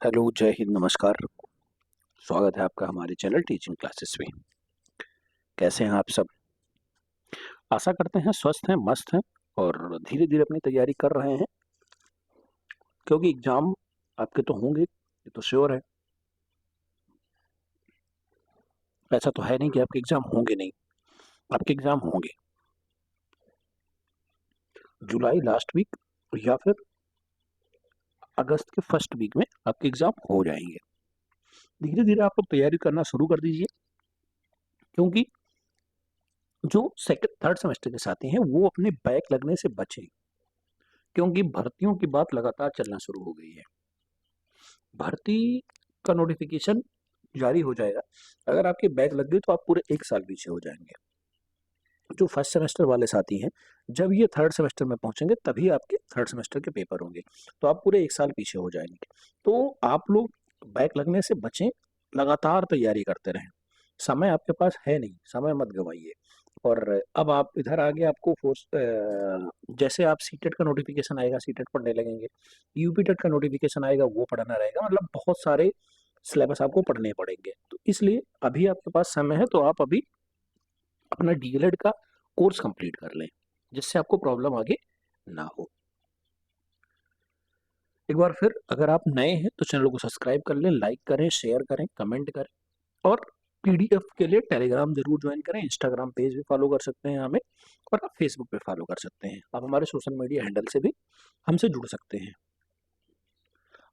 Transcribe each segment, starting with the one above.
Hello, जय हिंद, नमस्कार। स्वागत है आपका हमारे चैनल टीचिंग क्लासेस में। कैसे हैं आप सब? आशा करते हैं स्वस्थ हैं, मस्त हैं और धीरे-धीरे अपनी तैयारी कर रहे हैं, क्योंकि एग्ज़ाम आपके तो होंगे, ये तो श्योर है। ऐसा तो है नहीं कि आपके एग्ज़ाम होंगे नहीं, आपके एग्ज़ाम होंगे। जुलाई लास्ट वीक या फिर अगस्त के फर्स्ट वीक में आपके एग्ज़ाम हो जाएँगे। धीरे-धीरे आप लोग तैयारी करना शुरू कर दीजिए, क्योंकि जो सेकंड थर्ड सेमेस्टर के साथी हैं, वो अपने बैक लगने से बचें, क्योंकि भर्तियों की बात लगातार चलना शुरू हो गई है। भर्ती का नोटिफिकेशन जारी हो जाएगा। अगर आपके बैक लग गई तो आप पूरे 1 साल पीछे हो जाएँगे। जो फर्स्ट सेमेस्टर वाले साथी हैं, जब ये थर्ड सेमेस्टर में पहुँचेंगे तभी आपके थर्ड सेमेस्टर के पेपर होंगे। तो आप पूरे 1 साल पीछे हो जाएँगे। तो आप लोग बैक लगने से बचें, लगातार तैयारी करते रहें। समय आपके पास है नहीं, समय मत गँवाइए। और अब आप इधर आगे आपको जैसे आप सीटेट का नोटिफिकेशन आएगा, सीटेट पढ़ने लगेंगे। यूपी टेट का नोटिफिकेशन आएगा, वो पढ़ना रहेगा। मतलब बहुत सारे सिलेबस आपको पढ़ने पड़ेंगे। तो इसलिए अभी आपके पास समय है, तो आप अभी अपना डीएलएड का कोर्स कंप्लीट कर लें, जिससे आपको प्रॉब्लम आगे ना हो। एक बार फिर अगर आप नए हैं तो चैनल को सब्सक्राइब कर लें, लाइक करें, शेयर करें, कमेंट करें और पीडीएफ के लिए टेलीग्राम जरूर ज्वाइन करें। इंस्टाग्राम पेज भी फॉलो कर सकते हैं हमें, और आप फेसबुक पे फॉलो कर सकते हैं। आप हमारे सोशल मीडिया हैंडल से भी हमसे जुड़ सकते हैं।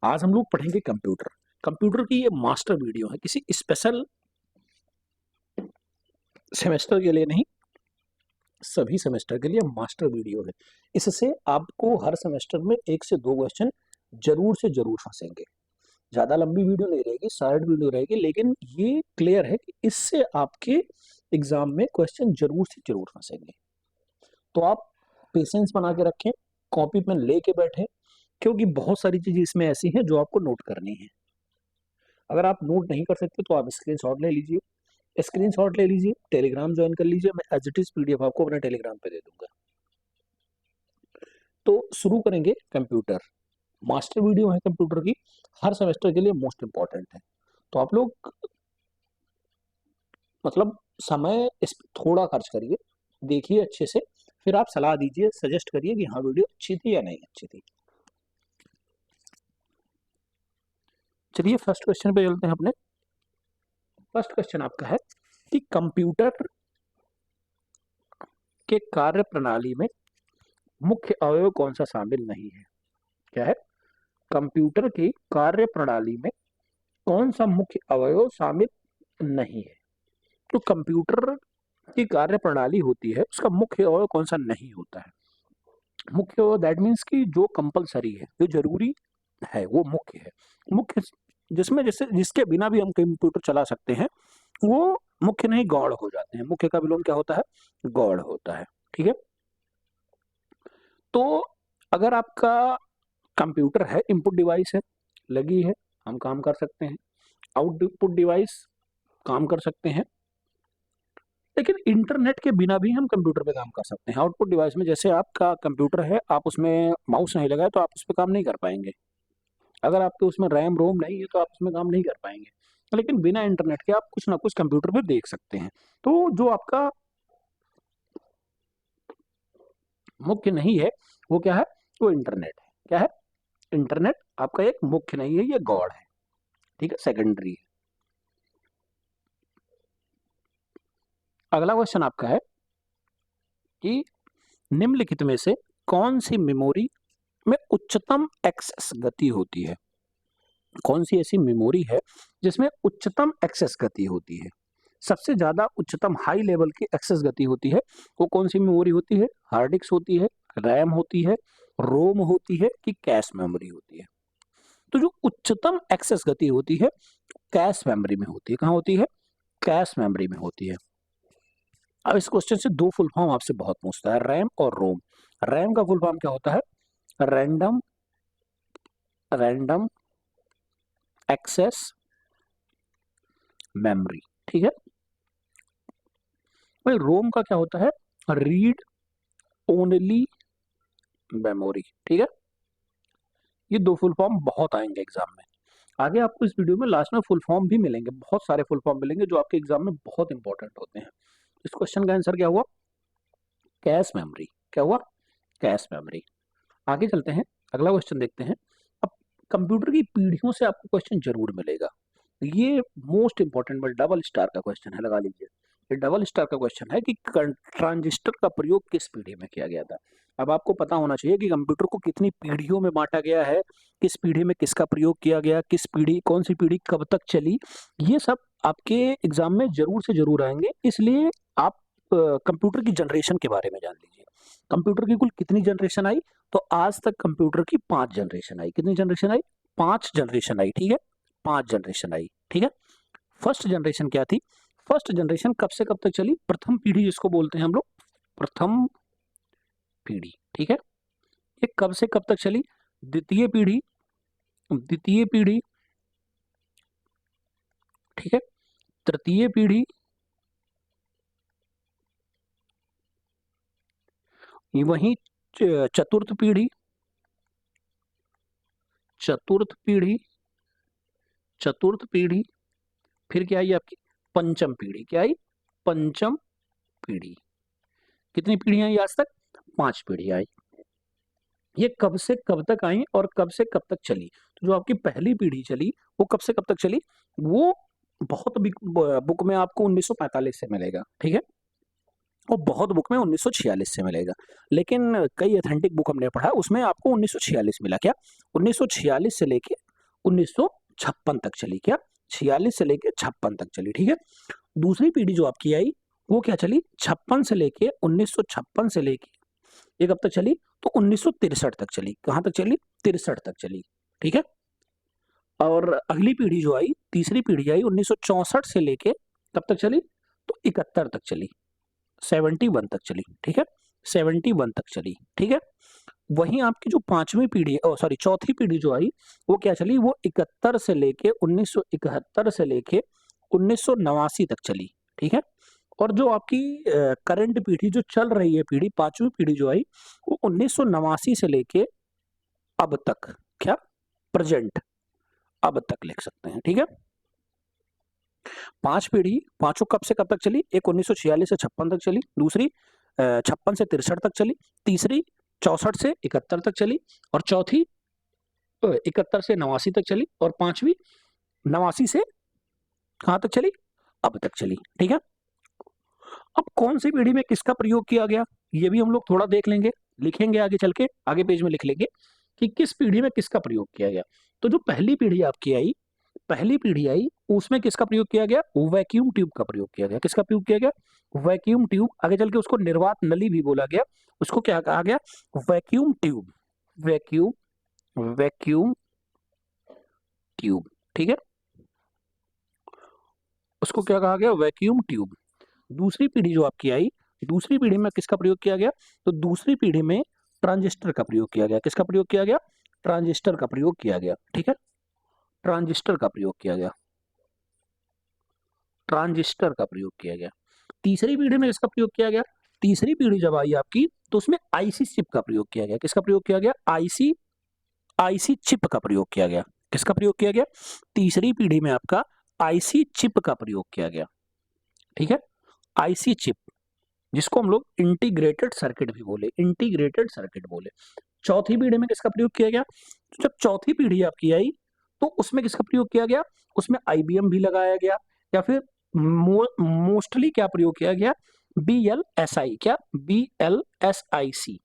आज हम लोग पढ़ेंगे कंप्यूटर। कंप्यूटर की ये मास्टर वीडियो है, किसी स्पेशल सेमेस्टर के लिए नहीं, सभी सेमेस्टर के लिए मास्टर वीडियो है। इससे आपको हर सेमेस्टर में 1 से 2 क्वेश्चन जरूर से जरूर फंसेंगे। ज़्यादा लंबी वीडियो नहीं रहेगी, शॉर्ट वीडियो रहेगी, लेकिन ये क्लियर है कि इससे आपके एग्जाम में क्वेश्चन जरूर से जरूर फंसेंगे। तो आप पेशेंस बना के रखें, कॉपी पेन लेके बैठें, क्योंकि बहुत सारी चीज़ें इसमें ऐसी हैं जो आपको नोट करनी है। अगर आप नोट नहीं कर सकते तो आप स्क्रीनशॉट ले लीजिए, टेलीग्राम ज्वाइन कर लीजिए। मैं एज इट इज पीडीएफ आपको अपने टेलीग्राम पे दे दूंगा। तो शुरू करेंगे कंप्यूटर। मास्टर वीडियो है कंप्यूटर की, हर सेमेस्टर के लिए मोस्ट इंपॉर्टेंट है। तो आप लोग मतलब समय इस पे थोड़ा खर्च करिए, देखिए अच्छे से, फिर आप सलाह दीजिए, सजेस्ट करिए कि हाँ वीडियो अच्छी थी या नहीं अच्छी थी। चलिए फर्स्ट क्वेश्चन पे चलते हैं अपने। फर्स्ट क्वेश्चन आपका है कि कंप्यूटर के कार्य प्रणाली में मुख्य अवयव कौन सा शामिल नहीं है। क्या है? कंप्यूटर की कार्य प्रणाली में कौन सा मुख्य अवयव शामिल नहीं है। तो कंप्यूटर की कार्य प्रणाली होती है, उसका मुख्य अवयव कौन सा नहीं होता है। मुख्य अवयव दैट मीन्स कि जो कंपलसरी है, जो जरूरी है, वो मुख्य है। मुख्य जिसमें जैसे जिसके बिना भी हम कंप्यूटर चला सकते हैं, वो मुख्य नहीं गौड़ हो जाते हैं। मुख्य का विलोम क्या होता है? गौड़ होता है। ठीक है। तो अगर आपका कंप्यूटर है, इनपुट डिवाइस है, लगी है, हम काम कर सकते हैं। आउटपुट डिवाइस, काम कर सकते हैं। लेकिन इंटरनेट के बिना भी हम कंप्यूटर पे काम कर सकते हैं। आउटपुट डिवाइस में जैसे आपका कंप्यूटर है, आप उसमें माउस नहीं लगाए तो आप उस पर काम नहीं कर पाएंगे। अगर आपके उसमें रैम रोम नहीं है तो आप उसमें काम नहीं कर पाएंगे। लेकिन बिना इंटरनेट के आप कुछ ना कुछ कंप्यूटर पे देख सकते हैं। तो जो आपका मुख्य नहीं है वो क्या है? वो इंटरनेट है। क्या है? इंटरनेट आपका एक मुख्य नहीं है, ये गॉड है। ठीक है, सेकेंडरी है। अगला क्वेश्चन आपका है कि निम्नलिखित में से कौन सी मेमोरी में उच्चतम एक्सेस गति होती है। कौन सी ऐसी मेमोरी है जिसमें उच्चतम एक्सेस गति होती है, सबसे ज्यादा उच्चतम हाई लेवल की एक्सेस गति होती है। वो कौन सी मेमोरी होती है? हार्ड डिस्क होती है, रैम होती है, रोम होती है कि कैश मेमोरी होती है। तो जो उच्चतम एक्सेस गति होती है कैश मेमोरी में होती है। कहाँ होती है? कैश मेमोरी में होती है। अब इस क्वेश्चन से दो फुल फॉर्म आपसे बहुत पूछता है, रैम और रोम। रैम का फुल फॉर्म क्या होता है? Random random access memory. ठीक है भाई। रोम का क्या होता है? Read only memory. ठीक है, ये दो फुल फॉर्म बहुत आएंगे एग्जाम में। आगे आपको इस वीडियो में लास्ट में फुल फॉर्म भी मिलेंगे, बहुत सारे फुल फॉर्म मिलेंगे जो आपके एग्जाम में बहुत इंपॉर्टेंट होते हैं। इस क्वेश्चन का आंसर क्या हुआ? Cache memory. क्या हुआ? Cache memory. आगे चलते हैं, अगला क्वेश्चन देखते हैं। अब कंप्यूटर की पीढ़ियों से आपको क्वेश्चन जरूर मिलेगा, ये मोस्ट इंपॉर्टेंट डबल स्टार का क्वेश्चन है, लगा लीजिए। ये डबल स्टार का क्वेश्चन है कि ट्रांजिस्टर का प्रयोग किस पीढ़ी में किया गया था। अब आपको पता होना चाहिए कि कंप्यूटर को कितनी पीढ़ियों में बांटा गया है, किस पीढ़ी में किसका प्रयोग किया गया, किस पीढ़ी, कौन सी पीढ़ी कब तक चली, ये सब आपके एग्जाम में जरूर से जरूर आएंगे। इसलिए आप कंप्यूटर की जनरेशन के बारे में जान लीजिए। कंप्यूटर की कुल कितनी जनरेशन आई? तो आज तक कंप्यूटर की 5 जनरेशन आई। कितनी जनरेशन आई? 5 जनरेशन आई, ठीक है, 5 जनरेशन आई, ठीक है। फर्स्ट जनरेशन क्या थी? फर्स्ट जनरेशन कब से कब तक चली? प्रथम पीढ़ी जिसको बोलते हैं हम लोग, प्रथम पीढ़ी, ठीक है। ये कब से कब तक चली? द्वितीय पीढ़ी, द्वितीय पीढ़ी, ठीक है, तृतीय पीढ़ी, वहीं चतुर्थ पीढ़ी, चतुर्थ पीढ़ी, चतुर्थ पीढ़ी, फिर क्या आई आपकी? पंचम पीढ़ी। क्या आई? पंचम पीढ़ी। कितनी पीढ़ियां आई आज तक? 5 पीढ़ी आई। ये कब से कब तक आई और कब से कब तक चली? तो जो आपकी पहली पीढ़ी चली वो कब से कब तक चली? वो बहुत बुक में आपको 1945 से मिलेगा, ठीक है, और बहुत बुक में 1946 से मिलेगा। लेकिन कई ऑथेंटिक बुक हमने पढ़ा उसमें आपको 1946 मिला। क्या? 1946 से लेके 1956 तक चली। क्या? 46 से लेके 56 तक चली, ठीक है। दूसरी पीढ़ी जो आपकी आई वो क्या चली? 56 से लेके 1956 से लेके ये कब तक चली? तो 1963 तक चली। कहां तक चली? 63 तक चली, ठीक है। और अगली पीढ़ी जो आई, तीसरी पीढ़ी आई 1964 से लेके कब तक चली? तो 71 तक चली, 71 तक चली, ठीक है, 71 तक चली, ठीक है। वहीं आपकी जो पांचवी पीढ़ी, सॉरी चौथी पीढ़ी जो आई वो क्या चली? वो 71 से लेके 1971 से लेके 1989 तक चली, ठीक है। और जो आपकी करंट पीढ़ी जो चल रही है, पीढ़ी पांचवी पीढ़ी जो आई वो 1989 से लेके अब तक, क्या, प्रेजेंट, अब तक लिख सकते हैं, ठीक है। 5 पीढ़ी, पांचों कब से कब तक चली? एक 1946 से 56 तक चली, दूसरी 56 से 63 तक चली, तीसरी 64 से 71 तक चली, और चौथी 71 से 89 तक चली, और पांचवी 89 से कहां तक चली? अब तक चली, ठीक है। अब कौन सी पीढ़ी में किसका प्रयोग किया गया ये भी हम लोग थोड़ा देख लेंगे, लिखेंगे आगे चल के, आगे पेज में लिख लेंगे कि किस पीढ़ी में किसका प्रयोग किया गया। तो जो पहली पीढ़ी आपकी आई, पहली पीढ़ी आई उसमें किसका प्रयोग किया गया? वैक्यूम ट्यूब का प्रयोग किया गया। किसका प्रयोग किया गया? Vacuum tube. आगे चल के उसको निर्वात नली भी बोला गया। उसको क्या कहा गया? Vacuum tube, vacuum, vacuum tube, ठीक है, उसको क्या कहा गया? Vacuum tube. दूसरी पीढ़ी जो आपकी आई, दूसरी पीढ़ी में किसका प्रयोग किया गया? तो दूसरी पीढ़ी में ट्रांजिस्टर का प्रयोग किया गया। किसका प्रयोग किया गया? ट्रांजिस्टर का प्रयोग किया गया, ठीक है, ट्रांजिस्टर का प्रयोग किया गया, ट्रांजिस्टर का प्रयोग किया गया। तीसरी पीढ़ी में इसका प्रयोग किया गया। तीसरी पीढ़ी जब आई आपकी तो उसमें आईसी चिप का प्रयोग किया गया। किसका प्रयोग किया गया? आईसी, आईसी चिप का प्रयोग किया गया। किसका प्रयोग किया गया? तीसरी पीढ़ी में आपका आईसी चिप का प्रयोग किया गया, ठीक है, आईसी चिप, जिसको हम लोग इंटीग्रेटेड सर्किट भी बोले, इंटीग्रेटेड सर्किट बोले। चौथी पीढ़ी में किसका प्रयोग किया गया? तो जब चौथी पीढ़ी आपकी आई तो उसमें किसका प्रयोग किया गया? उसमें आईबीएम भी लगाया गया, या फिर मोस्टली क्या प्रयोग किया गया? BLSI, क्या, BLSIC,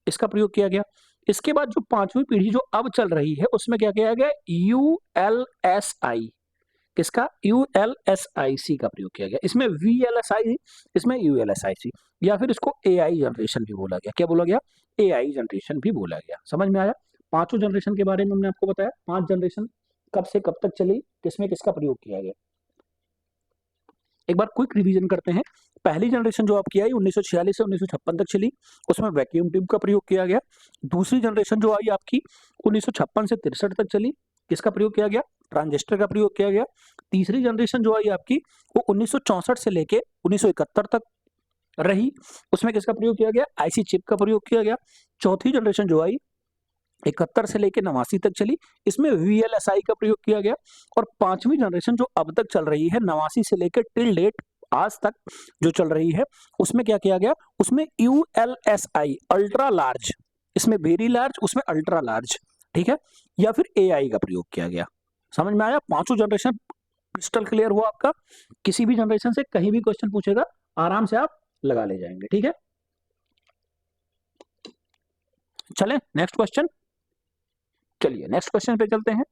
इसका प्रयोग किया गया। इसके बाद जो पांचवी पीढ़ी जो अब चल रही है उसमें क्या किया गया? ULSI, किसका? ULSIC का प्रयोग किया गया। इसमें VLSI, इसमें ULSIC, या फिर इसको AI जनरेशन भी बोला गया। क्या बोला गया? AI जनरेशन भी बोला गया। समझ में आया? पांचों जनरेशन के बारे में हमने आपको बताया, 5 जनरेशन कब से कब तक चली, किसमें किसका प्रयोग किया गया। एक बार क्विक रिवीजन करते हैं। पहली जनरेशन जो आपकी आई 1946 से 1956 तक चली, उसमें वैक्यूम ट्यूब का प्रयोग किया गया। दूसरी जनरेशन जो आई आपकी 1956 से 63 तक चली, किसका प्रयोग किया गया? ट्रांजिस्टर का प्रयोग किया गया। तीसरी जनरेशन जो आई आपकी वो 1964 से लेके 1971 तक रही, उसमें किसका प्रयोग किया गया? आईसी चिप का प्रयोग किया गया। चौथी जनरेशन जो आई 71 से लेकर 89 तक चली, इसमें VLSI का प्रयोग किया गया। और 5वीं जनरेशन जो अब तक चल रही है 89 से लेकर टिल डेट आज तक जो चल रही है, उसमें क्या किया गया, उसमें ULSI अल्ट्रा लार्ज, इसमें वेरी लार्ज, उसमें अल्ट्रा लार्ज, ठीक है, या फिर AI का प्रयोग किया गया। समझ में आया? पांचों जनरेशन क्रिस्टल क्लियर हुआ आपका। किसी भी जनरेशन से कहीं भी क्वेश्चन पूछेगा, आराम से आप लगा ले जाएंगे, ठीक है। चलें नेक्स्ट क्वेश्चन, चलिए नेक्स्ट क्वेश्चन पे चलते हैं।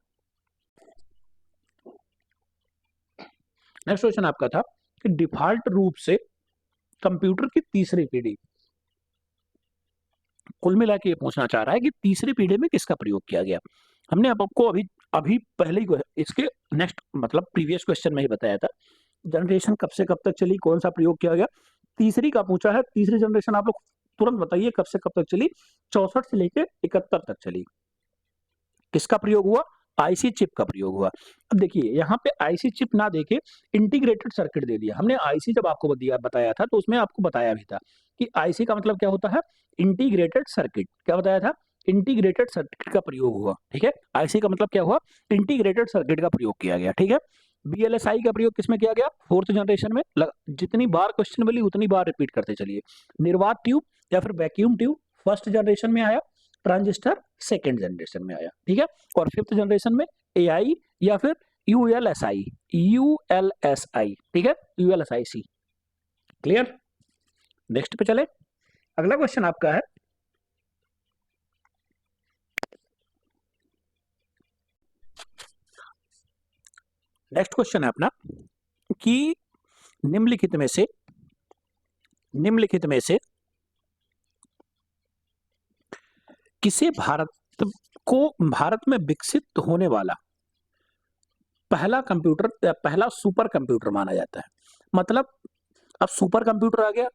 नेक्स्ट क्वेश्चन आपका था कि डिफॉल्ट रूप से कंप्यूटर की तीसरी पीढ़ी, कुल मिला के ये पूछना चाह रहा है कि तीसरी पीढ़ी में किसका प्रयोग किया गया। हमने आपको अभी अभी पहले ही इसके नेक्स्ट मतलब प्रीवियस क्वेश्चन में ही बताया था, जनरेशन कब से कब तक चली, कौन सा प्रयोग किया गया। तीसरी का पूछा है, तीसरी जनरेशन आप लोग तुरंत बताइए कब से कब तक चली। 64 से लेकर 71 तक चली। किसका प्रयोग हुआ? आईसी चिप का प्रयोग हुआ। अब देखिए यहाँ पे आईसी चिप ना देके इंटीग्रेटेड सर्किट दे दिया हमने। आईसी जब आपको बताया था तो उसमें आपको बताया भी था कि आईसी का मतलब क्या होता है, इंटीग्रेटेड सर्किट। क्या बताया था? इंटीग्रेटेड सर्किट का प्रयोग हुआ, ठीक है। आईसी का मतलब क्या हुआ? इंटीग्रेटेड सर्किट का प्रयोग किया गया, ठीक है। बीएलएसआई का प्रयोग किसमें किया गया? 4th जनरेशन में। जितनी बार क्वेश्चन मिली उतनी बार रिपीट करते चलिए। निर्वात ट्यूब या फिर वैक्यूम ट्यूब 1st जनरेशन में आया, ट्रांजिस्टर 2nd जनरेशन में आया, ठीक है। और 5th जनरेशन में एआई या फिर यूएलएसआई, ठीक है, यूएलएसआईसी। क्लियर? नेक्स्ट पे चले। अगला क्वेश्चन आपका है नेक्स्ट क्वेश्चन है अपना कि निम्नलिखित में से किसे भारत में विकसित होने वाला पहला कंप्यूटर, पहला सुपर कंप्यूटर माना जाता है। मतलब अब सुपर कंप्यूटर आ गया।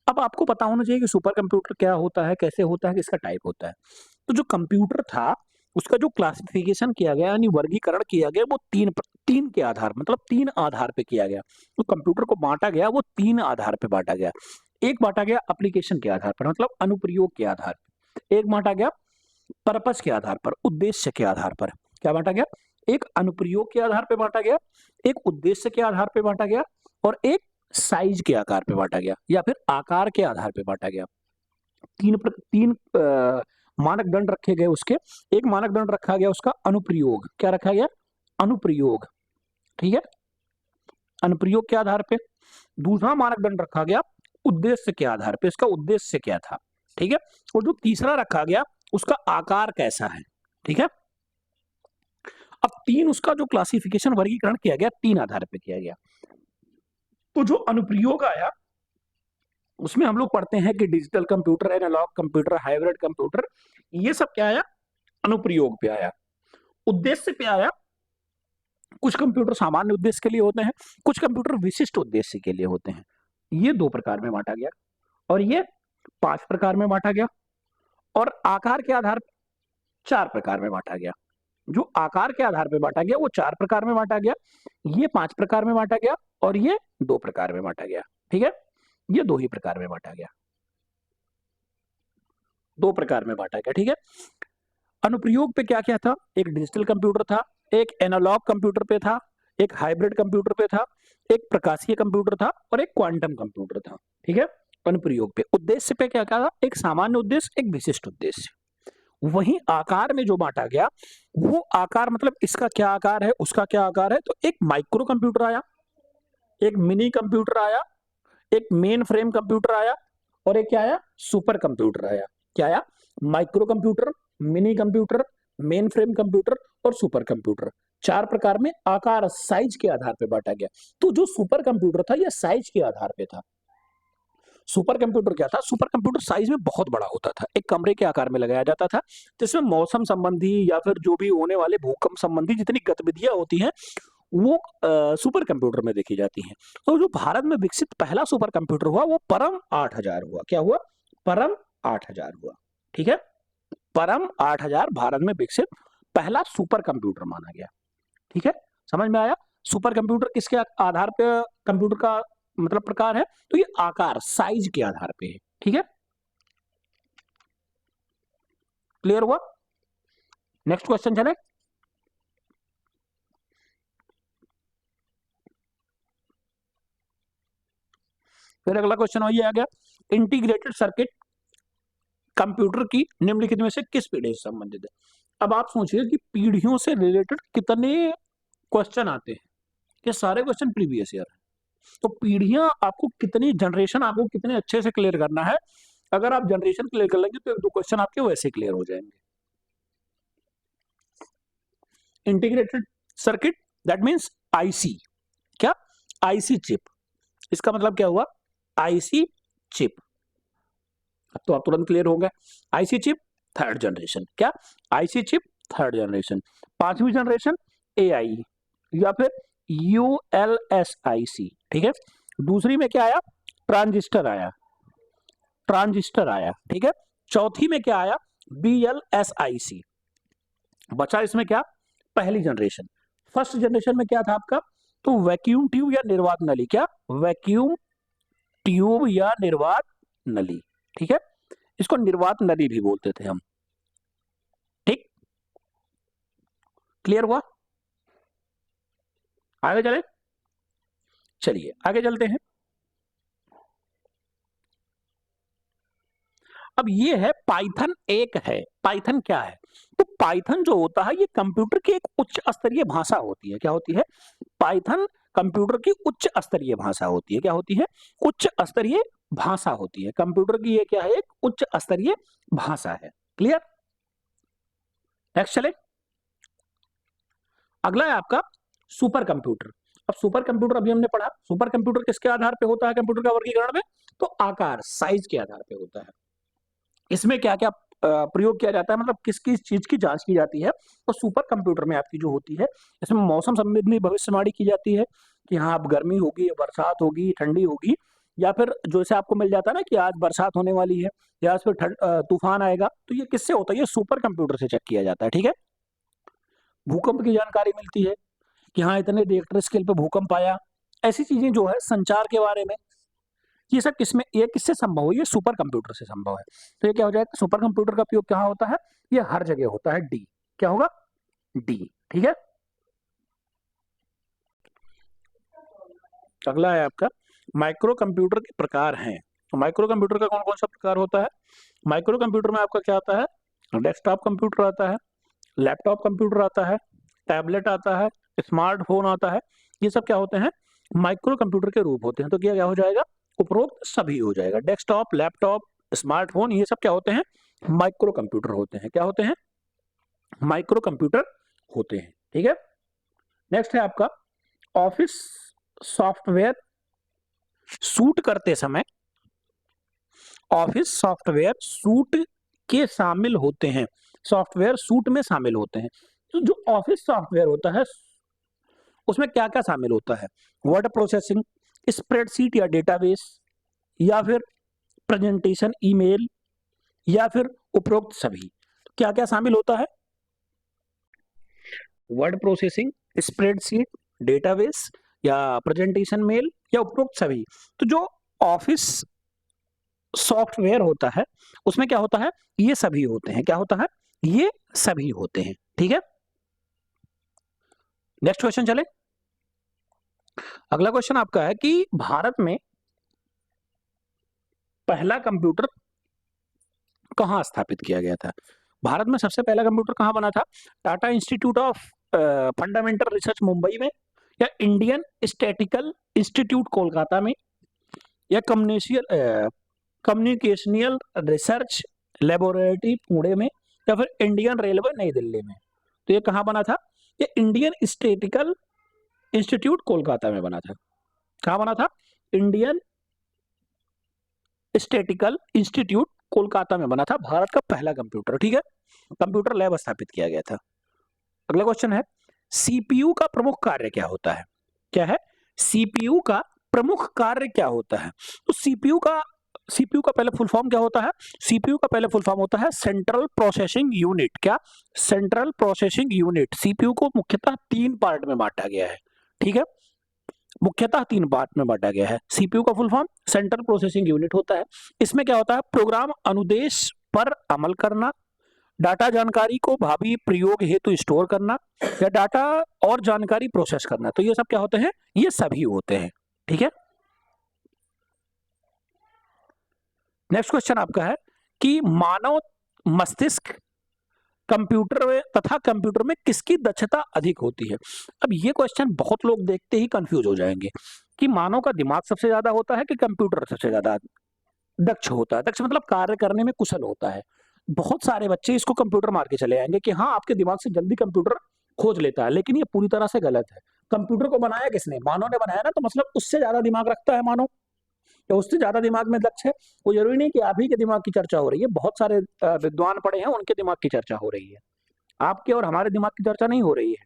अब आपको पता होना चाहिए कि सुपर कंप्यूटर क्या होता है, कैसे होता है, किसका टाइप होता है। तो जो कंप्यूटर था उसका जो क्लासिफिकेशन किया गया यानी वर्गीकरण किया गया वो तीन के आधार, मतलब 3 आधार पे किया गया। तो कंप्यूटर को बांटा गया वो 3 आधार पे बांटा गया। एक बांटा गया एप्लीकेशन के आधार पर, मतलब अनुप्रयोग के आधार पर। एक बांटा गया पर्पस के आधार पर, उद्देश्य के आधार पर। क्या बांटा गया? एक अनुप्रयोग के आधार पर बांटा गया, एक उद्देश्य के आधार पर बांटा गया, और एक साइज के आकार पे बांटा गया या फिर आकार के आधार पे बांटा गया। तीन मानक रखे गए उसके। एक मानक रखा गया उसका अनुप्रयोग। क्या रखा गया? अनुप्रयोग, ठीक है, अनुप्रयोग के आधार पे। दूसरा मानक रखा गया उद्देश्य के आधार पे, इसका उद्देश्य क्या था, ठीक है। और जो तीसरा रखा गया उसका आकार कैसा है, ठीक है। अब 3 उसका जो क्लासिफिकेशन वर्गीकरण किया गया 3 आधार पे किया गया। तो जो अनुप्रयोग आया उसमें हम लोग पढ़ते हैं कि digital computer, analog computer, hybrid computer, ये सब क्या आया? अनुप्रयोग पे आया। उद्देश्य पे आया, कुछ कंप्यूटर सामान्य उद्देश्य के लिए होते हैं, कुछ कंप्यूटर विशिष्ट उद्देश्य के लिए होते हैं। ये 2 प्रकार में बांटा गया और ये 5 प्रकार में बांटा गया। और आकार के आधार पर 4 प्रकार में बांटा गया। जो आकार के आधार पर बांटा गया वो 4 प्रकार में बांटा गया, ये 5 प्रकार में बांटा गया और ये 2 प्रकार में बांटा गया, ठीक है। ये 2 ही प्रकार में बांटा गया, 2 प्रकार में बांटा गया, ठीक है। अनुप्रयोग पे क्या क्या था? एक डिजिटल कंप्यूटर था, एक एनालॉग कंप्यूटर पे था, एक हाइब्रिड कंप्यूटर पे था, एक प्रकाशीय कंप्यूटर था और एक क्वांटम कंप्यूटर था, ठीक है। अनुप्रयोग पे। उद्देश्य पे क्या क्या था? एक सामान्य उद्देश्य, एक विशिष्ट उद्देश्य। वहीं आकार में जो बांटा गया वो आकार, मतलब इसका क्या आकार है, उसका क्या आकार है। तो एक माइक्रो कंप्यूटर आया, एक मिनी कंप्यूटर आया, एक मेन फ्रेम कंप्यूटर आया और एक क्या आया? सुपर कंप्यूटर आया। क्या आया? Micro computer, mini computer, main frame computer और सुपर कंप्यूटर। 4 प्रकार में आकार, साइज के आधार पर बांटा गया। तो जो सुपर कंप्यूटर था यह साइज के आधार पे था। सुपर कंप्यूटर क्या था? सुपर कंप्यूटर साइज में बहुत बड़ा होता था, एक कमरे के आकार में लगाया जाता था, जिसमें मौसम संबंधी या फिर जो भी होने वाले भूकंप संबंधी जितनी गतिविधियां होती हैं वो सुपर कंप्यूटर में देखी जाती हैं। तो जो भारत में विकसित पहला सुपर कंप्यूटर हुआ वो परम 8000 हुआ। क्या हुआ? परम 8000 हुआ, ठीक है। परम 8000 भारत में विकसित पहला सुपर कंप्यूटर माना गया, ठीक है। समझ में आया? सुपर कंप्यूटर किसके आधार पे कंप्यूटर का मतलब प्रकार है? तो ये आकार, साइज के आधार पे है, ठीक है। क्लियर हुआ? नेक्स्ट क्वेश्चन चले। फिर अगला क्वेश्चन वही आ गया, इंटीग्रेटेड सर्किट कंप्यूटर की निम्नलिखित में से किस पीढ़ी से संबंधित है। अब आप सोचिए कि पीढ़ियों से रिलेटेड कितने क्वेश्चन आते हैं, ये सारे क्वेश्चन प्रीवियस ईयर है। तो पीढ़ियां आपको कितनी, जनरेशन आपको कितने अच्छे से क्लियर करना है। अगर आप जनरेशन क्लियर कर लेंगे तो एक दो क्वेश्चन आपके वैसे क्लियर हो जाएंगे। Integrated circuit that means IC, क्या आईसी चिप, इसका मतलब क्या हुआ आईसी चिप। अब तो आप तुरंत क्लियर हो गए, आईसी चिप थर्ड जनरेशन, क्या आईसी चिप थर्ड जनरेशन। पांचवी जनरेशन एआई या फिर यूएलएसआईसी, ठीक है। दूसरी में क्या आया, ट्रांजिस्टर आया, ट्रांजिस्टर आया, ठीक है। चौथी में क्या आया, बीएलएसआईसी। बचा इसमें क्या, पहली जनरेशन। फर्स्ट जनरेशन में क्या था आपका, तो वैक्यूम ट्यूब या निर्वात नली, क्या वैक्यूम ट्यूब या निर्वात नली, ठीक है। इसको निर्वात नली भी बोलते थे हम, ठीक, क्लियर हुआ। आगे चले, चलिए आगे चलते हैं। अब ये है पाइथन, एक है पाइथन, क्या है, तो पाइथन जो होता है ये कंप्यूटर की एक उच्च स्तरीय भाषा होती है। क्या होती है, पाइथन कंप्यूटर की उच्च स्तरीय भाषा होती है। क्या होती है, उच्च स्तरीय भाषा होती है कंप्यूटर की, ये क्या है, एक उच्च स्तरीय भाषा है। क्लियर, नेक्स्ट चले। अगला है आपका सुपर कंप्यूटर। अब सुपर कंप्यूटर अभी हमने पढ़ा, सुपर कंप्यूटर किसके आधार पे होता है कंप्यूटर का वर्गीकरण में, तो आकार साइज के आधार पे होता है। इसमें क्या क्या प्रयोग किया जाता है, मतलब किस किस चीज की जांच की जाती है, तो सुपर कंप्यूटर में आपकी जो होती है, इसमें मौसम संबंधी भविष्यवाणी की जाती है कि हाँ अब गर्मी होगी, बरसात होगी, ठंडी होगी, या फिर जैसे आपको मिल जाता है ना कि आज बरसात होने वाली है या आज फिर तूफान आएगा, तो ये किससे होता है, ये सुपर कंप्यूटर से चेक किया जाता है, ठीक है। भूकंप की जानकारी मिलती है कि हाँ इतने रिएक्टर स्केल पे भूकंप आया, ऐसी चीजें जो है संचार के बारे में, ये सब किसमें, ये किससे संभव है, ये सुपर कंप्यूटर से संभव है। तो ये क्या हो जाएगा, सुपर कंप्यूटर का उपयोग कहाँ होता है, ये हर जगह होता है, डी, क्या होगा, डी, ठीक है। अगला है आपका माइक्रो कंप्यूटर के प्रकार हैं। तो माइक्रो कंप्यूटर का कौन कौन सा प्रकार होता है, माइक्रो कंप्यूटर में आपका क्या आता है, डेस्कटॉप कंप्यूटर आता है, लैपटॉप कंप्यूटर आता है, टैबलेट आता है, स्मार्टफोन आता है, ये सब क्या होते हैं, माइक्रो कंप्यूटर के रूप होते हैं। तो क्या क्या हो जाएगा, उपरोक्त सभी हो जाएगा, डेस्कटॉप, लैपटॉप, स्मार्टफोन, ये सब क्या होते हैं, माइक्रो कंप्यूटर होते हैं। क्या होते हैं, माइक्रो कंप्यूटर होते हैं, ठीक है। नेक्स्ट है आपका ऑफिस सॉफ्टवेयर सूट करते समय, ऑफिस सॉफ्टवेयर सूट के शामिल होते हैं, सॉफ्टवेयर सूट में शामिल होते हैं। तो जो ऑफिस सॉफ्टवेयर होता है उसमें क्या क्या शामिल होता है, वर्ड प्रोसेसिंग, स्प्रेडशीट या डेटाबेस, या फिर प्रेजेंटेशन, ईमेल, या फिर उपरोक्त सभी। क्या क्या शामिल होता है, वर्ड प्रोसेसिंग, स्प्रेडशीट, डेटाबेस, या प्रेजेंटेशन मेल, या उपरोक्त सभी। तो जो ऑफिस सॉफ्टवेयर होता है उसमें क्या होता है, ये सभी होते हैं। क्या होता है, ये सभी होते हैं, ठीक है। नेक्स्ट क्वेश्चन चले। अगला क्वेश्चन आपका है कि भारत में पहला कंप्यूटर कहां स्थापित किया गया था। भारत में सबसे पहला कंप्यूटर कहां बना था, Tata institute of fundamental research Mumbai में, या इंडियन स्टैटिकल इंस्टीट्यूट कोलकाता में, या कम्युनिकेशनल रिसर्च लेबोरेटरी पुणे में, या फिर इंडियन रेलवे नई दिल्ली में। तो ये कहां बना था, ये इंडियन स्टैटिकल इंस्टीट्यूट कोलकाता में बना था। कहां बना था, इंडियन स्टैटिकल इंस्टीट्यूट कोलकाता में बना था, भारत का पहला कंप्यूटर, ठीक है, कंप्यूटर लैब स्थापित किया गया था। अगला क्वेश्चन है सीपीयू का प्रमुख कार्य क्या होता है, क्या है, सीपीयू का प्रमुख कार्य क्या होता है। तो सीपीयू का पहले फुल फॉर्म क्या होता है, सीपीयू का पहले फुल फॉर्म होता है सेंट्रल प्रोसेसिंग यूनिट, क्या सेंट्रल प्रोसेसिंग यूनिट। सीपीयू को मुख्यतः 3 पार्ट में बांटा गया है, ठीक है, मुख्यतः 3 पार्ट में बांटा गया है। सीपीयू का full form central processing unit होता है। इसमें क्या होता है, प्रोग्राम अनुदेश पर अमल करना, डाटा जानकारी को भावी प्रयोग हेतु स्टोर करना, या डाटा और जानकारी प्रोसेस करना। तो ये सब क्या होते हैं? ये सभी होते हैं। ठीक है। नेक्स्ट क्वेश्चन आपका है कि मानव मस्तिष्क कंप्यूटर में तथा कंप्यूटर में किसकी दक्षता अधिक होती है? अब ये क्वेश्चन बहुत लोग देखते ही कंफ्यूज हो जाएंगे कि मानव का दिमाग सबसे ज्यादा होता है कि कंप्यूटर सबसे ज्यादा दक्ष होता है। दक्ष मतलब कार्य करने में कुशल होता है। बहुत सारे बच्चे इसको कंप्यूटर मार के चले आएंगे कि हाँ, आपके दिमाग से जल्दी कंप्यूटर खोज लेता है, लेकिन ये पूरी तरह से गलत है। कंप्यूटर को बनाया किसने? मानव ने बनाया ना, तो मतलब उससे ज्यादा दिमाग रखता है मानव, या उससे ज्यादा दिमाग में दक्ष है। वो जरूरी नहीं कि आप ही के दिमाग की चर्चा हो रही है, बहुत सारे विद्वान पढ़े हैं, उनके दिमाग की चर्चा हो रही है। आपके और हमारे दिमाग की चर्चा नहीं हो रही है।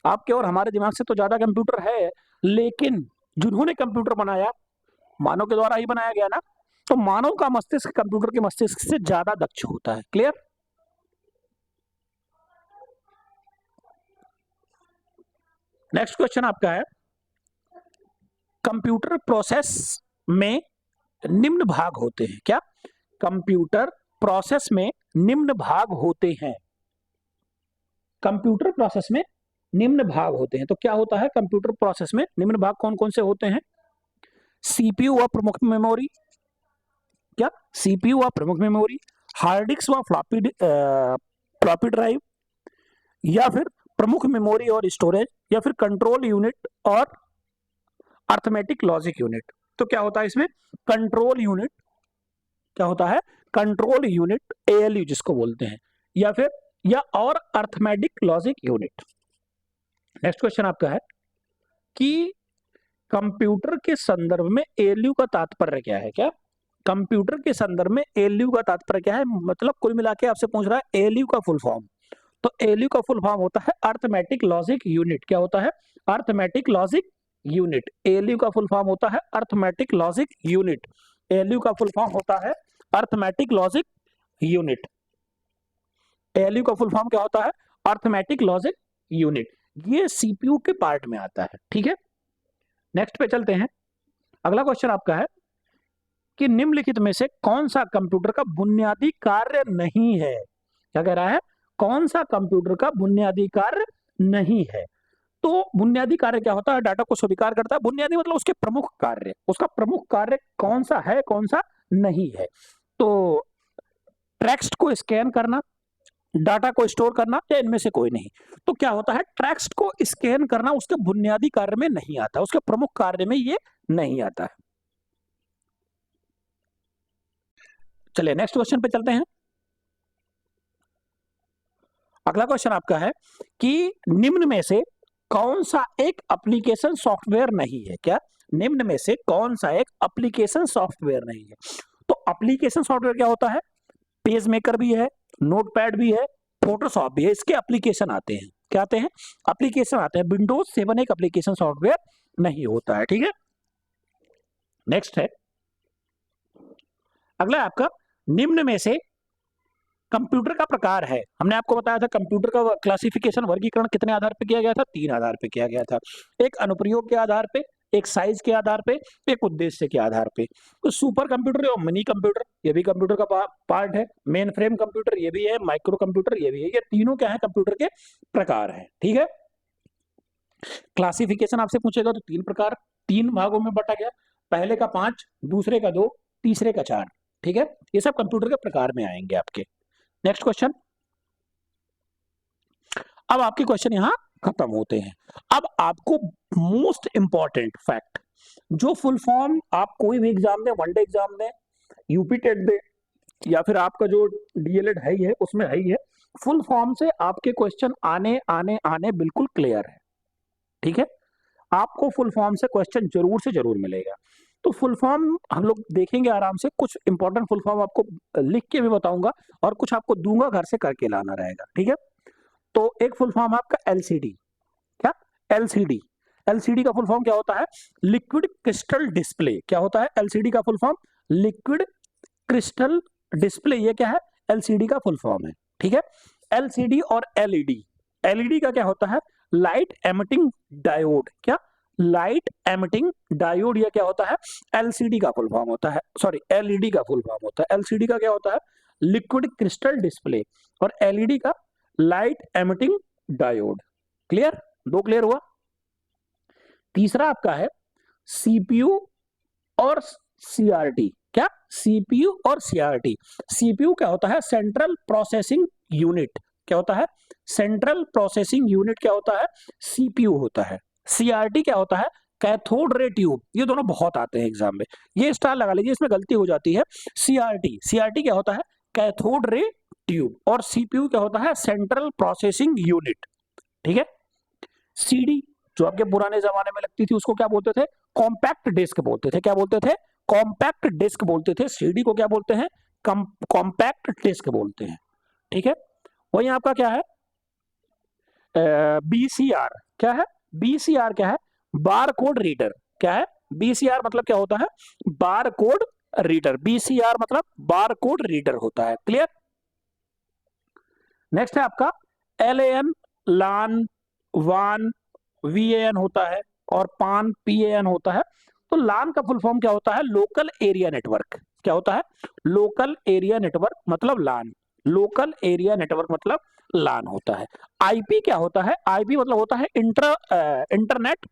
आपके और हमारे दिमाग से तो ज्यादा कंप्यूटर है, लेकिन जिन्होंने कंप्यूटर बनाया मानव के द्वारा ही बनाया गया ना, तो मानव का मस्तिष्क कंप्यूटर के मस्तिष्क से ज्यादा दक्ष होता है। क्लियर? नेक्स्ट क्वेश्चन आपका है, कंप्यूटर प्रोसेस में निम्न भाग होते हैं। क्या? कंप्यूटर प्रोसेस में निम्न भाग होते हैं। कंप्यूटर प्रोसेस में निम्न भाग होते हैं। तो क्या होता है कंप्यूटर प्रोसेस में? निम्न भाग कौन कौन से होते हैं? सीपीयू व प्रमुख मेमोरी। क्या? सीपीयू व प्रमुख मेमोरी, हार्ड डिस्क व फ्लॉपी ड्राइव, या फिर प्रमुख मेमोरी और स्टोरेज, या फिर कंट्रोल यूनिट और अर्थमेटिक लॉजिक यूनिट। तो क्या होता है इसमें? Control unit. क्या होता है? कंट्रोल यूनिट, एएलयू जिसको बोलते हैं, या फिर या और arithmetic logic unit. Next question आपका है कि कंप्यूटर के संदर्भ में एएलयू का तात्पर्य क्या है? क्या? कंप्यूटर के संदर्भ में एएलयू का तात्पर्य क्या है? मतलब कुल मिला के आपसे पूछ रहा है एएलयू का फुल फॉर्म। तो एएलयू का फुल फॉर्म होता है अर्थमेटिक लॉजिक यूनिट। क्या होता है? Arithmetic logic unit. एएलयू का फुल फॉर्म होता है अर्थमेटिक लॉजिक यूनिट। एएलयू का फुल फॉर्म होता है अर्थमेटिक लॉजिक यूनिट। एएलयू का फुल फॉर्म क्या होता है? Arithmetic logic unit. ये सीपीयू के पार्ट में आता है। ठीक है। नेक्स्ट पे चलते हैं। अगला क्वेश्चन आपका है कि निम्नलिखित में से कौन सा कंप्यूटर का बुनियादी कार्य नहीं है? क्या कह रहा है? कौन सा कंप्यूटर का बुनियादी कार्य नहीं है? तो बुनियादी कार्य क्या होता है? डाटा को स्वीकार करता है। बुनियादी मतलब उसके प्रमुख कार्य। उसका प्रमुख कार्य कौन सा है, कौन सा नहीं है? तो टेक्स्ट को स्कैन करना, डाटा को स्टोर करना, या इनमें से कोई नहीं? तो क्या होता है? टेक्स्ट को स्कैन करना उसके बुनियादी कार्य में नहीं आता, उसके प्रमुख कार्य में ये नहीं आता है। चलिए नेक्स्ट क्वेश्चन पे चलते हैं। अगला क्वेश्चन आपका है कि निम्न में से कौन सा एक एप्लीकेशन सॉफ्टवेयर नहीं है? क्या? निम्न में से कौन सा एक एप्लीकेशन सॉफ्टवेयर नहीं है? तो एप्लीकेशन सॉफ्टवेयर क्या होता है? पेज मेकर भी है, नोटपैड भी है, फोटोशॉप भी है। इसके एप्लीकेशन आते हैं। क्या आते हैं? एप्लीकेशन आते हैं। विंडोज 7 एक एप्लीकेशन सॉफ्टवेयर नहीं होता है। ठीक है। नेक्स्ट है, अगला आपका, निम्न में से कंप्यूटर का प्रकार है। हमने आपको बताया था कंप्यूटर का क्लासिफिकेशन, वर्गीकरण कितने आधार पे किया गया था? 3 आधार पे किया गया था। एक अनुप्रयोग के आधार पे, एक साइज के आधार पे, एक उद्देश्य के आधार पे। तो सुपर कंप्यूटर और मिनी कंप्यूटर ये भी कंप्यूटर का पार्ट है। मेन फ्रेम कंप्यूटर ये भी है, माइक्रो कंप्यूटर ये भी है। ये तीनों क्या है? कंप्यूटर के प्रकार हैं। ठीक है। क्लासिफिकेशन आपसे पूछेगा तो 3 प्रकार, 3 भागों में बटा गया। पहले का 5, दूसरे का 2, तीसरे का 4। ठीक है। ये सब कंप्यूटर के प्रकार में आएंगे आपके। Next question. अब आपके क्वेश्चन यहां खत्म होते हैं। अब आपको मोस्ट इंपॉर्टेंट फैक्ट, जो फुल फॉर्म आप कोई भी एग्जाम दें, वनडे एग्जाम दें, यूपी टेट दे, या फिर आपका जो डीएलएड है ही है, उसमें है ही है, फुल फॉर्म से आपके क्वेश्चन आने आने आने बिल्कुल क्लियर है। ठीक है। आपको फुल फॉर्म से क्वेश्चन जरूर से जरूर मिलेगा। तो फुल फॉर्म हम लोग देखेंगे आराम से। कुछ इंपॉर्टेंट फुल फॉर्म आपको लिख के भी बताऊंगा, और कुछ आपको दूंगा, घर से करके लाना रहेगा। ठीक है। तो एक फुल फॉर्म आपका एलसीडी। क्या? एलसीडी। एलसीडी का फुल फॉर्म क्या होता है? Liquid crystal display. क्या होता है एलसीडी का full form? Liquid crystal display. ये क्या है? एलसीडी का फुल फॉर्म है। ठीक है। एलसीडी और एलईडी। एलईडी का क्या होता है? Light emitting diode. क्या? Light emitting diode. ये क्या होता है? एलसीडी का फुल फॉर्म होता है। सॉरी, एलईडी का फुल फॉर्म होता है। एलसीडी का क्या होता है? लिक्विड क्रिस्टल डिस्प्ले और एलईडी का लाइट एमिटिंग डायोड। क्लियर, दो क्लियर हुआ। तीसरा आपका है सीपीयू और सीआरटी। क्या? सीपीयू और सीआरटी। सीपीयू क्या होता है? Central processing unit. क्या होता है? सेंट्रल प्रोसेसिंग यूनिट क्या होता है? सीपीयू होता है। सीआरटी क्या होता है? Cathode ray tube. ये दोनों बहुत आते हैं एग्जाम में, ये स्टार लगा लीजिए, इसमें गलती हो जाती है। सीआरटी, सीआरटी क्या होता है? Cathode ray tube. और सीपीयू क्या होता है? Central processing unit. ठीक है। सीडी जो आपके पुराने जमाने में लगती थी उसको क्या बोलते थे? कॉम्पैक्ट डिस्क बोलते थे। क्या बोलते थे? कॉम्पैक्ट डिस्क बोलते थे। सीडी को क्या बोलते हैं? कॉम्पैक्ट डिस्क बोलते हैं। ठीक है। वही आपका क्या है? बीसीआर। क्या है? बीसीआर क्या है? Bar code reader. क्या है? बीसीआर मतलब क्या होता है? Bar code reader. बीसीआर मतलब बार कोड रीडर होता है। क्लियर। नेक्स्ट है आपका LAN, लान, वान, VAN होता है और पान PAN होता है। तो लान का फुल फॉर्म क्या होता है? Local area network. क्या होता है? लोकल एरिया नेटवर्क मतलब लान। लोकल एरिया नेटवर्क मतलब लान होता है। आईपी क्या होता है? आईपी मतलब होता है इंटरनेट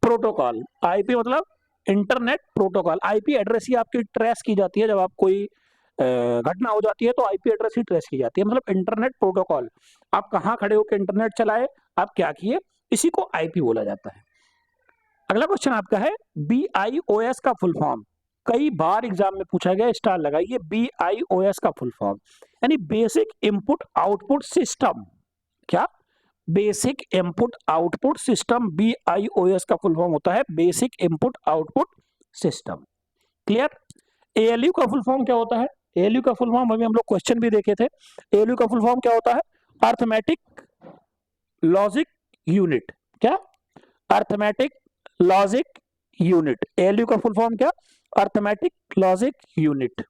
प्रोटोकॉल। आईपी मतलब इंटरनेट प्रोटोकॉल। आईपी एड्रेस ही आपकी ट्रेस की जाती है, जब आप कोई घटना हो जाती है तो आईपी एड्रेस ही ट्रेस की जाती है, मतलब इंटरनेट प्रोटोकॉल। आप कहाँ खड़े होकर इंटरनेट चलाए, आप क्या किए, इसी को आईपी बोला जाता है। अगला क्वेश्चन आपका है BIOS का फुल फॉर्म। कई बार एग्जाम में पूछा गया, स्टार लगाइए। BIOS का फुल फॉर्म यानी बेसिक इनपुट आउटपुट सिस्टम। क्या? Basic input output system. BIOS का फुल फॉर्म होता है basic input output system. Clear. ALU का फुल फॉर्म क्या होता है? ALU का फुल फॉर्म अभी हम लोग क्वेश्चन भी देखे थे। ALU का फुल फॉर्म क्या होता है? Arithmetic logic unit. क्या? Arithmetic logic unit. ALU का फुल फॉर्म क्या? Arithmetic logic unit.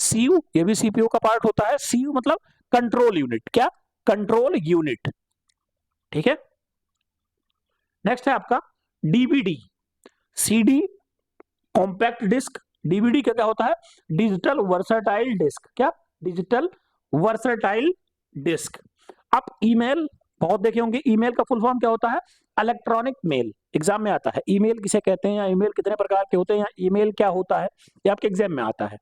CU ये भी CPU का पार्ट होता है। CU मतलब कंट्रोल यूनिट। क्या? Control unit. ठीक है। नेक्स्ट है आपका DVD, CD compact disc. DVD का क्या होता है? Digital versatile disc. क्या? Digital versatile disc. आप ईमेल बहुत देखे होंगे। ईमेल का फुल फॉर्म क्या होता है? Electronic mail. एग्जाम में आता है ईमेल किसे कहते हैं, या ईमेल कितने प्रकार के होते हैं, या ईमेल क्या होता है, ये आपके एग्जाम में आता है।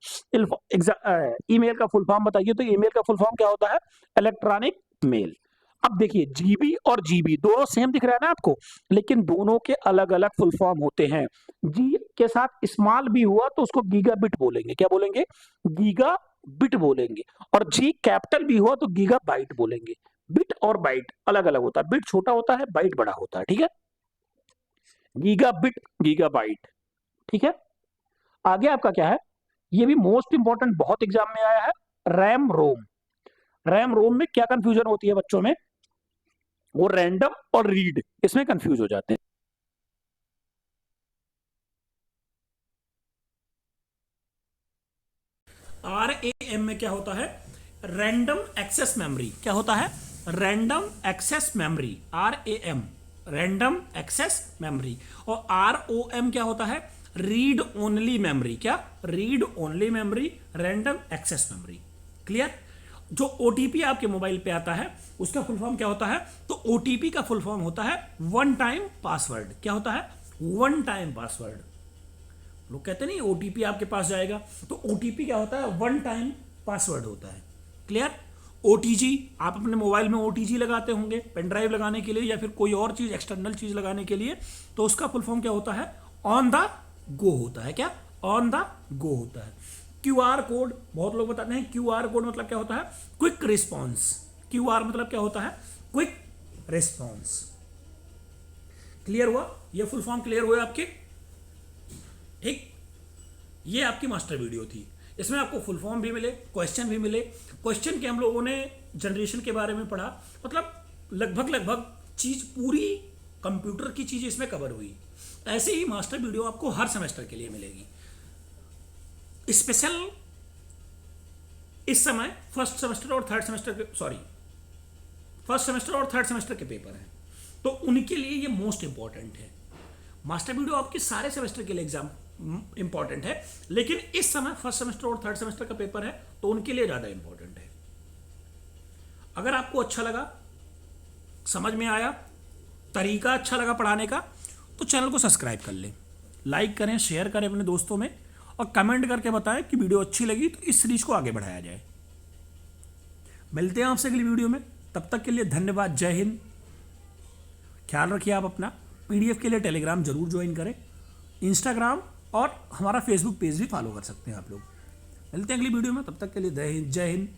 ईमेल का फुल फॉर्म बताइए। तो ईमेल का फुल फॉर्म क्या होता है? Electronic mail. अब देखिए जीबी और जीबी दोनों सेम दिख रहा है ना आपको, लेकिन दोनों के अलग अलग फुल फॉर्म होते हैं। जी के साथ स्मॉल भी हुआ तो उसको गीगा बिट बोलेंगे। क्या बोलेंगे? गीगा बिट बोलेंगे। और जी कैपिटल भी हुआ तो गीगा बाइट बोलेंगे। बिट और बाइट अलग अलग होता है। बिट छोटा होता है, बाइट बड़ा होता है। ठीक है। Giga bit, giga byte. ठीक है। आगे आपका क्या है? ये भी मोस्ट इंपॉर्टेंट, बहुत एग्जाम में आया है। RAM ROM. रैम रोम में क्या कंफ्यूजन होती है बच्चों में? वो रैंडम और रीड इसमें कंफ्यूज हो जाते हैं। RAM में क्या होता है? Random access memory. क्या होता है? Random access memory. RAM random access memory. और ROM क्या होता है? Read only memory. क्या? Read only memory, random access memory. Clear. जो OTP आपके मोबाइल पे आता है उसका फुल फॉर्म क्या होता है? तो OTP का फुल फॉर्म होता है वन टाइम पासवर्ड। क्या होता है? One time password. लोग कहते नहीं OTP आपके पास जाएगा, तो OTP क्या होता है? वन टाइम पासवर्ड होता है। क्लियर। OTG आप अपने मोबाइल में OTG लगाते होंगे पेन ड्राइव लगाने के लिए या फिर कोई और चीज एक्सटर्नल चीज लगाने के लिए, तो उसका फुल फॉर्म क्या होता है? ऑन द गो होता है। क्या? ऑन द गो होता है। QR कोड बहुत लोग बताते हैं। QR कोड मतलब क्या होता है? Quick response. QR मतलब क्या होता है? Quick response. क्लियर हुआ? ये फुल फॉर्म क्लियर हुए आपके? ठीक। ये आपकी मास्टर वीडियो थी। इसमें आपको फुल फॉर्म भी मिले, क्वेश्चन भी मिले। क्वेश्चन के हम लोगों ने जनरेशन के बारे में पढ़ा, मतलब लगभग चीज पूरी कंप्यूटर की चीज इसमें कवर हुई। ऐसे ही मास्टर वीडियो आपको हर सेमेस्टर के लिए मिलेगी। स्पेशल इस समय फर्स्ट सेमेस्टर और थर्ड सेमेस्टर के, फर्स्ट सेमेस्टर और थर्ड सेमेस्टर के पेपर हैं, तो उनके लिए ये मोस्ट इंपॉर्टेंट है। मास्टर वीडियो आपके सारे सेमेस्टर के लिए एग्जाम इंपॉर्टेंट है, लेकिन इस समय फर्स्ट सेमेस्टर और थर्ड सेमेस्टर का पेपर है, तो उनके लिए ज़्यादा इंपॉर्टेंट है। अगर आपको अच्छा लगा, समझ में आया, तरीका अच्छा लगा पढ़ाने का, तो चैनल को सब्सक्राइब कर लें, लाइक करें, शेयर करें अपने दोस्तों में, और कमेंट करके बताएं कि वीडियो अच्छी लगी तो इस सीरीज को आगे बढ़ाया जाए। मिलते हैं आपसे अगली वीडियो में, तब तक के लिए धन्यवाद। जय हिंद। ख्याल रखिए आप अपना। पीडीएफ के लिए टेलीग्राम जरूर ज्वाइन करें, इंस्टाग्राम और हमारा फेसबुक पेज भी फॉलो कर सकते हैं आप लोग। मिलते हैं अगली वीडियो में, तब तक के लिए जय हिंद।